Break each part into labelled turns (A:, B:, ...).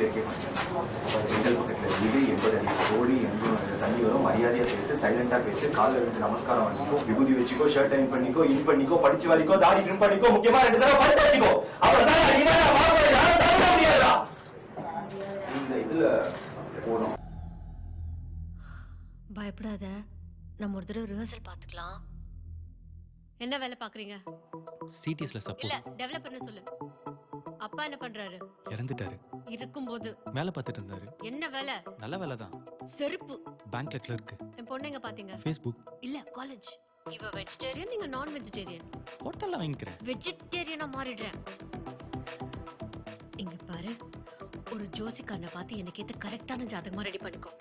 A: பேருக்கே பண்ணேன். செங்கல் பக்கத்தில் வீடு 80 அடி ஓடி எங்கேயும் தண்ணி வரும். மரியாதையாக பேசு, சைலண்டாக பேசு, காலில் விழுந்து நமஸ்காரம் பண்ணிக்கோ, விபூதி வச்சுக்கோ, ஷர்ட் டைம் பண்ணிக்கோ, இன் பண்ணிக்கோ, படிச்சு வரைக்கோ, தாடி ட்ரிம் பண்ணிக்கோ, முக்கியமாக 2 தடவை படுத்து வச்சுக்கோ. அவ்வளோதான். முடியாதா இந்த இதில் போனோம்.
B: பயப்படாத, நம்ம ஒரு தடவை ரிஹர்சல் பார்த்துக்கலாம். என்ன வேலை பாக்குறீங்க?
C: சிடிஎஸ்ல சப்போர்ட்.
B: இல்ல, டெவலப்பர்னு சொல்லு. அப்பா என்ன பண்றாரு?
C: இறந்துட்டாரு.
B: இருக்கும்போது
C: வேலை பார்த்துட்டு இருந்தாரு.
B: என்ன வேலை?
C: நல்ல வேலை தான்.
B: செருப்பு.
C: பேங்க்ல கிளர்க்.
B: என் பொண்ணு எங்க பாத்தீங்க?
C: ஃபேஸ்புக்.
B: இல்ல, காலேஜ். இவ வெஜிடேரியன், நீங்க நான் வெஜிடேரியன்.
C: ஹோட்டல்ல வாங்கிக்கிறேன்.
B: வெஜிடேரியனா மாறிடுறேன். இங்க பாரு, ஒரு ஜோசிக்காரனை பார்த்து எனக்கு ஏத்த கரெக்டான ஜாதகமா ரெடி பண்ணிக்கோ.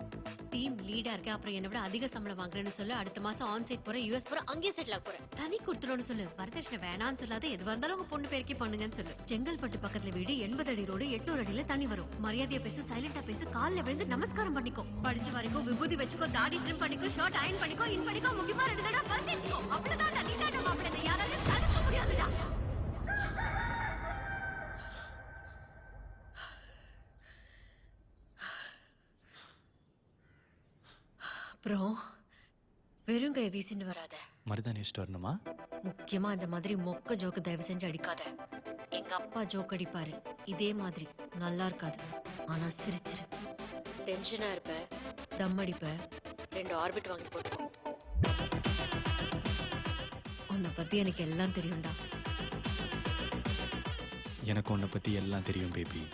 B: டீம் லீடா இருக்கேன், அப்புறம் என்னை விட அதிக சம்பளம் வாங்குறேன்னு சொல்லு. அடுத்த மாசம் ஆன் சைட் போறேன், யூஎஸ் போறேன், அங்கேயே செட்டில் ஆக போறேன். தனி கொடுத்துருன்னு சொல்லு. வரதட்சணை வேணான்னு சொல்லாத, எதுவா இருந்தாலும் உங்க பொண்ணு பேருக்கே பண்ணுங்கன்னு சொல்லு. செங்கல்பட்டு பக்கத்துல வீடு, 80 அடி ரோடு, 800 அடியில தண்ணி வரும். மரியாதையா பேசு, சைலண்டா பேசு, காலில் விழுந்து நமஸ்காரம் பண்ணிக்கோ. படிச்சு வரைக்கும் விபூதி வச்சுக்கோ, தாடி ட்ரிம் பண்ணிக்கோ, ஷர்ட் அயன் பண்ணிக்கோ, இன் பண்ணிக்கோ, முக்கியமா 2 தடவை பறிச்சு வச்சுக்கோ. அவ்வளவுதான். நீட்டாட்ட மாப்பிள்ளை யாராலையும் தடுக்க முடியாதுடா. அப்புறம் வெறுங்கைய வீசிட்டு வராத.
C: மருதாணி வச்சுட்டு வரணுமா?
B: முக்கியமா அந்த மாதிரி மொக்க ஜோக்கு தயவு செஞ்சு அடிக்காத. எங்க அப்பா ஜோக் அடிப்பாரு, இதே மாதிரி நல்லா இருக்காது. ஆனா சிரிச்சிரு. டென்ஷனா இருப்ப, தம் அடிப்ப, 2 ஆர்பிட் வாங்கி போட்டுக்கோ. உன்னை பத்தி எனக்கு எல்லாம் தெரியும்டா.
C: எனக்கு உன்னை பத்தி எல்லாம் தெரியும் பேபி.